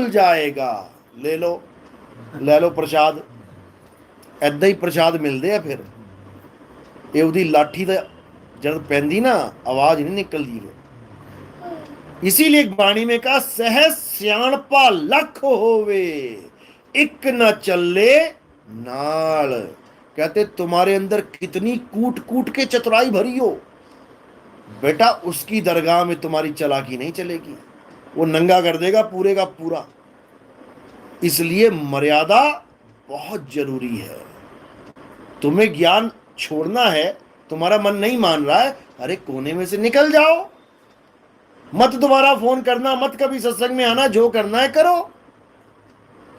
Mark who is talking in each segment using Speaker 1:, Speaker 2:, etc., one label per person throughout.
Speaker 1: खुल जाएगा। ले लो प्रसाद। ऐदा ही प्रसाद मिलते हैं फिर। ये ਉਹਦੀ लाठी ਦਾ जब पैंदी ना आवाज नहीं निकलती फिर। इसीलिए बाणी में कहा सहज सियाणपा लख होवे एक न चले नाल। कहते तुम्हारे अंदर कितनी कूट कूट के चतुराई भरी हो, बेटा उसकी दरगाह में तुम्हारी चालाकी नहीं चलेगी, वो नंगा कर देगा पूरे का पूरा। इसलिए मर्यादा बहुत जरूरी है। तुम्हें ज्ञान छोड़ना है, तुम्हारा मन नहीं मान रहा है, अरे कोने में से निकल जाओ, मत दोबारा फोन करना, मत कभी सत्संग में आना, जो करना है करो।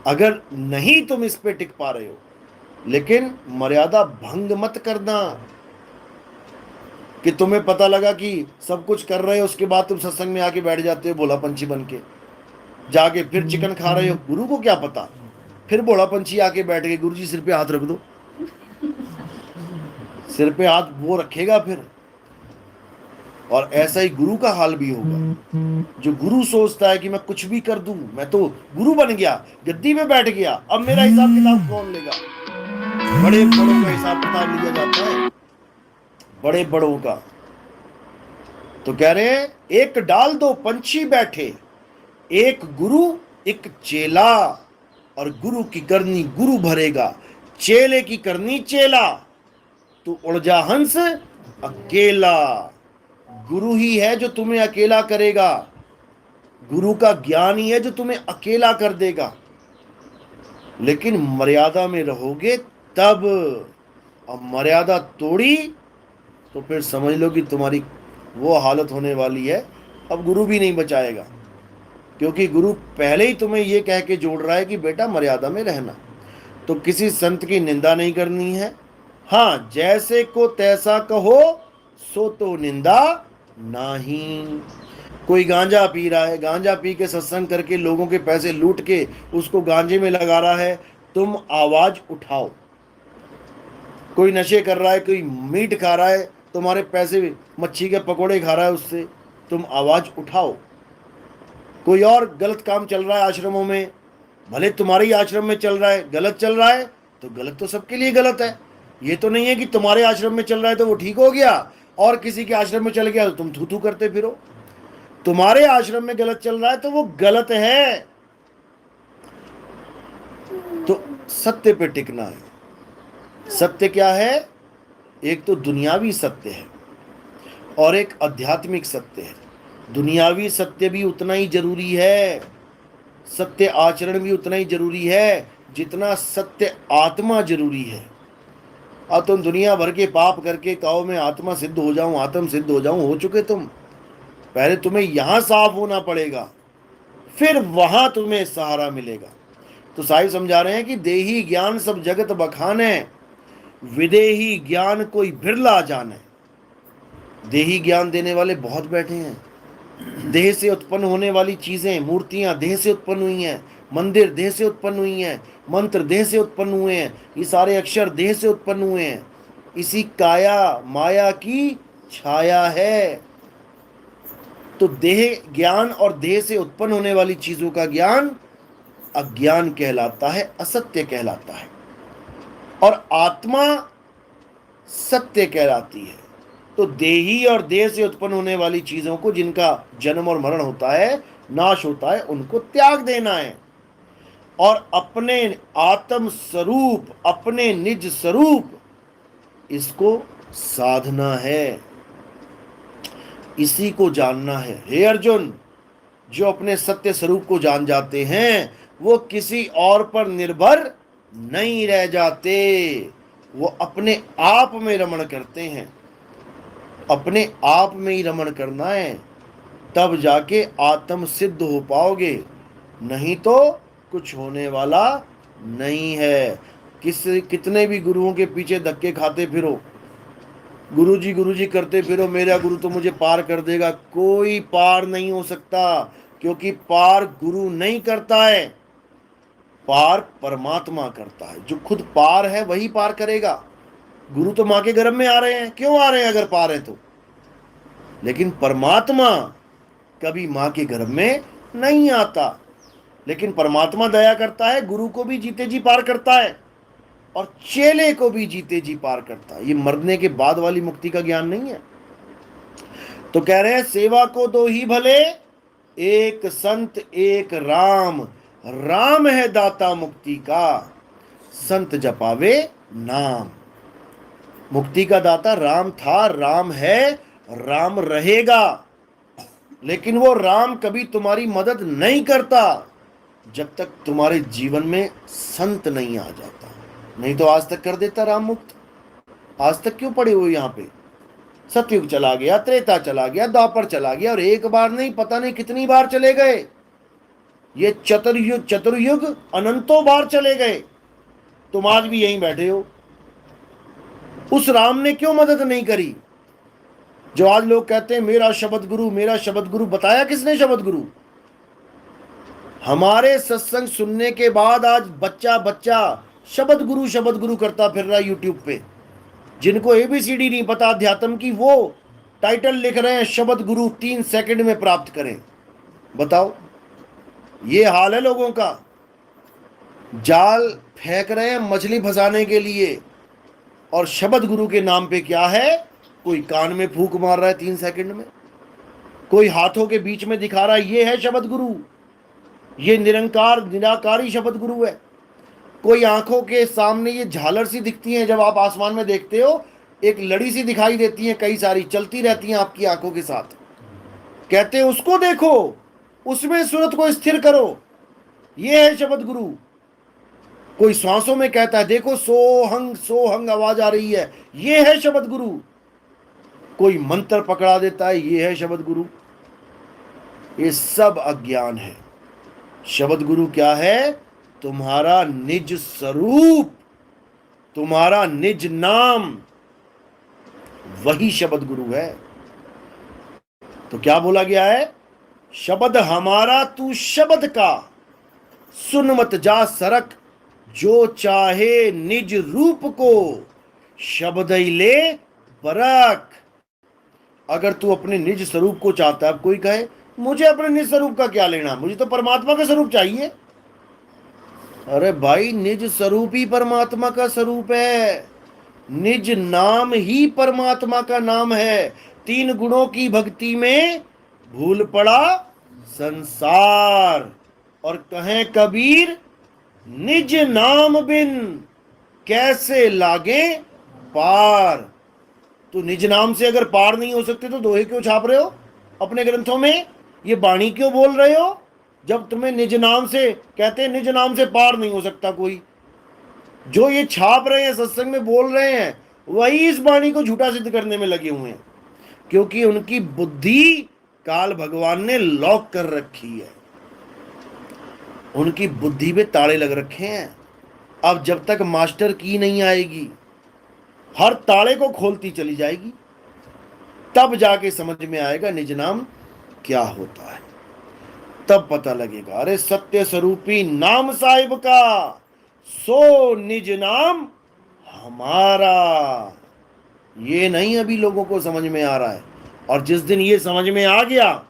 Speaker 1: अगर नहीं तुम इस पे टिक पा रहे हो, लेकिन मर्यादा भंग मत करना कि तुम्हें पता लगा कि सब कुछ कर रहे हो, उसके बाद तुम सत्संग में आके बैठ जाते हो भोला पंछी बन के, जाके फिर चिकन खा रहे हो, गुरु को क्या पता। फिर भोला पंछी आके बैठ गए, गुरु जी सिर पे हाथ रख दो, सिर पे हाथ वो रखेगा फिर। और ऐसा ही गुरु का हाल भी होगा। जो गुरु सोचता है कि मैं कुछ भी कर दूं, मैं तो गुरु बन गया, गद्दी में बैठ गया, अब मेरा हिसाब किताब कौन लेगा। बड़े बड़ों का हिसाब किताब लिया जाता है, बड़े बड़ों का। तो कह रहे हैं एक डाल दो पंछी बैठे, एक गुरु एक चेला, और गुरु की करनी गुरु भरेगा, चेले की करनी चेला, तू उड़ जा हंस अकेला। गुरु ही है जो तुम्हें अकेला करेगा, गुरु का ज्ञान ही है जो तुम्हें अकेला कर देगा। लेकिन मर्यादा में रहोगे तब। अब मर्यादा तोड़ी तो फिर समझ लो कि तुम्हारी वो हालत होने वाली है, अब गुरु भी नहीं बचाएगा। क्योंकि गुरु पहले ही तुम्हें ये कह के जोड़ रहा है कि बेटा मर्यादा में रहना। तो किसी संत की निंदा नहीं करनी है। हाँ, जैसे को तैसा कहो सो तो निंदा नहीं। कोई गांजा पी रहा है, गांजा पी के सत्संग करके लोगों के पैसे लूट के उसको गांजे में लगा रहा है, तुम आवाज उठाओ। कोई नशे कर रहा है, कोई मीट खा रहा है, तुम्हारे पैसे मच्छी के पकोड़े खा रहा है, उससे तुम आवाज उठाओ। कोई और गलत काम चल रहा है आश्रमों में, भले तुम्हारे ही आश्रम में चल रहा है, गलत चल रहा है तो गलत तो सबके लिए गलत है। ये तो नहीं है कि तुम्हारे आश्रम में चल रहा है तो वो ठीक हो गया और किसी के आश्रम में चल गया तो तुम थू थू करते फिरो। तुम्हारे आश्रम में गलत चल रहा है तो वो गलत है। तो सत्य पे टिकना है। सत्य क्या है? एक तो दुनियावी सत्य है और एक आध्यात्मिक सत्य है। दुनियावी सत्य भी उतना ही जरूरी है, सत्य आचरण भी उतना ही जरूरी है जितना सत्य आत्मा जरूरी है। अब तुम दुनिया भर के पाप करके कहो मैं आत्मा सिद्ध हो जाऊं, आत्म सिद्ध हो जाऊं, हो चुके तुम। पहले तुम्हें यहां साफ होना पड़ेगा, फिर वहां तुम्हें सहारा मिलेगा। तो साहिब समझा रहे हैं कि देही ज्ञान सब जगत बखाने, विदेही ज्ञान कोई बिरला जाने। देही ज्ञान देने वाले बहुत बैठे हैं। देह से उत्पन्न होने वाली चीजें, मूर्तियां देह से उत्पन्न हुई हैं, मंदिर देह से उत्पन्न हुई हैं, मंत्र देह से उत्पन्न हुए हैं, ये सारे अक्षर देह से उत्पन्न हुए हैं। इसी काया माया की छाया है। तो देह ज्ञान और देह से उत्पन्न होने वाली चीजों का ज्ञान अज्ञान कहलाता है, असत्य कहलाता है। और आत्मा सत्य कहलाती है। तो देही और देह से उत्पन्न होने वाली चीजों को, जिनका जन्म और मरण होता है, नाश होता है, उनको त्याग देना है और अपने आत्म स्वरूप, अपने निज स्वरूप, इसको साधना है, इसी को जानना है। हे अर्जुन, जो अपने सत्य स्वरूप को जान जाते हैं वो किसी और पर निर्भर नहीं रह जाते, वो अपने आप में रमण करते हैं। अपने आप में ही रमण करना है, तब जाके आत्म सिद्ध हो पाओगे, नहीं तो कुछ होने वाला नहीं है। कितने भी गुरुओं के पीछे धक्के खाते फिरो, गुरुजी करते फिरो, मेरा गुरु तो मुझे पार कर देगा, कोई पार नहीं हो सकता। क्योंकि पार गुरु नहीं करता है, पार परमात्मा करता है। जो खुद पार है वही पार करेगा। गुरु तो मां के गर्भ में आ रहे हैं, क्यों आ रहे हैं अगर पार है तो? लेकिन परमात्मा कभी मां के गर्भ में नहीं आता। लेकिन परमात्मा दया करता है, गुरु को भी जीते जी पार करता है और चेले को भी जीते जी पार करता है। ये मरने के बाद वाली मुक्ति का ज्ञान नहीं है। तो कह रहे हैं सेवा को दो ही भले, एक संत एक राम, राम है दाता मुक्ति का, संत जपावे नाम। मुक्ति का दाता राम था, राम है, राम रहेगा, लेकिन वो राम कभी तुम्हारी मदद नहीं करता जब तक तुम्हारे जीवन में संत नहीं आ जाता। नहीं तो आज तक कर देता राम मुक्त। आज तक क्यों पड़े हो यहाँ पे? सतयुग चला गया, त्रेता चला गया, द्वापर चला गया, और एक बार नहीं पता नहीं कितनी बार चले गए। ये चतुर्युग अनंतों बार चले गए। तुम आज भी यहीं बैठे हो। उस राम ने क्यों मदद नहीं करी? जो आज लोग कहते हैं मेरा शब्द गुरु, मेरा शब्द गुरु, बताया किसने शब्द गुरु? हमारे सत्संग सुनने के बाद आज बच्चा बच्चा शब्द गुरु करता फिर रहा यूट्यूब पे। जिनको एबीसीडी नहीं पता अध्यात्म की, वो टाइटल लिख रहे हैं शब्द गुरु 3 सेकंड में प्राप्त करें। बताओ, ये हाल है लोगों का। जाल फेंक रहे हैं मछली फंसाने के लिए, और शब्द गुरु के नाम पे क्या है? कोई कान में फूंक मार रहा है 3 सेकंड में, कोई हाथों के बीच में दिखा रहा है ये है शब्द गुरु, ये निरंकार निराकारी शब्द गुरु है। कोई आंखों के सामने ये झालर सी दिखती है, जब आप आसमान में देखते हो एक लड़ी सी दिखाई देती है, कई सारी चलती रहती हैं आपकी आंखों के साथ। कहते हैं उसको देखो, उसमें सूरत को स्थिर करो, ये है शब्द गुरु। कोई सांसों में कहता है देखो सोहंग सोहंग आवाज आ रही है, ये है शब्द गुरु। कोई मंत्र पकड़ा देता है, ये है शब्द गुरु। ये सब अज्ञान है। शब्द गुरु क्या है? तुम्हारा निज स्वरूप, तुम्हारा निज नाम, वही शब्द गुरु है। तो क्या बोला गया है? शब्द हमारा तू शब्द का, सुन मत जा सरक, जो चाहे निज रूप को, शब्द ही ले परख। अगर तू अपने निज स्वरूप को चाहता है, कोई कहे मुझे अपने निज स्वरूप का क्या लेना, मुझे तो परमात्मा का स्वरूप चाहिए। अरे भाई, निज स्वरूप ही परमात्मा का स्वरूप है। निज नाम ही परमात्मा का नाम है। 3 गुणों की भक्ति में भूल पड़ा संसार। और कहें कबीर निज नाम बिन कैसे लागे पार। तो निज नाम से अगर पार नहीं हो सकते तो दोहे क्यों छाप रहे हो अपने ग्रंथों में? ये बाणी क्यों बोल रहे हो? जब तुम्हें निज नाम से कहते हैं निज नाम से पार नहीं हो सकता कोई। जो ये छाप रहे हैं, सत्संग में बोल रहे हैं, वही इस बाणी को झूठा सिद्ध करने में लगे हुए हैं, क्योंकि उनकी बुद्धि काल भगवान ने लॉक कर रखी है। उनकी बुद्धि पे ताले लग रखे हैं। अब जब तक मास्टर की नहीं आएगी, हर ताले को खोलती चली जाएगी, तब जाके समझ में आएगा निज नाम क्या होता है। तब पता लगेगा अरे सत्य स्वरूपी नाम साहिब का, सो निज नाम हमारा। ये नहीं अभी लोगों को समझ में आ रहा है। और जिस दिन ये समझ में आ गया,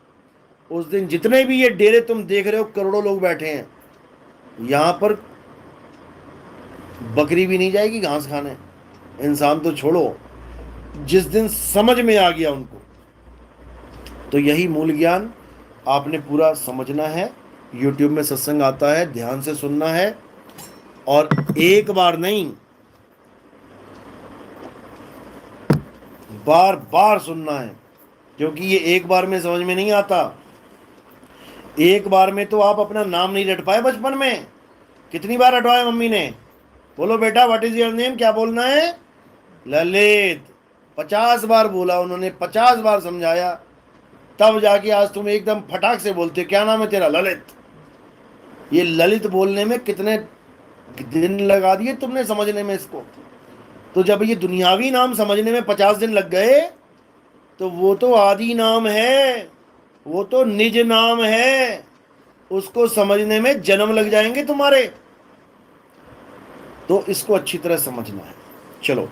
Speaker 1: उस दिन जितने भी ये डेरे तुम देख रहे हो, करोड़ों लोग बैठे हैं, यहां पर बकरी भी नहीं जाएगी घास खाने। इंसान तो छोड़ो, जिस दिन समझ में आ गया उनको। तो यही मूल ज्ञान आपने पूरा समझना है। YouTube में सत्संग आता है, ध्यान से सुनना है, और एक बार नहीं बार बार सुनना है, क्योंकि ये एक बार में समझ में नहीं आता। एक बार में तो आप अपना नाम नहीं रट पाए। बचपन में कितनी बार रटवाया मम्मी ने? बोलो बेटा व्हाट इज योर नेम, क्या बोलना है? ललित। 50 बार बोला उन्होंने, 50 बार समझाया, तब जाके आज तुम एकदम फटाक से बोलते क्या नाम है तेरा? ललित। ये ललित बोलने में कितने दिन लगा दिए तुमने समझने में इसको। तो जब ये दुनियावी नाम समझने में 50 दिन लग गए, तो वो तो आदि नाम है, वो तो निज नाम है, उसको समझने में जन्म लग जाएंगे तुम्हारे। तो इसको अच्छी तरह समझना है। चलो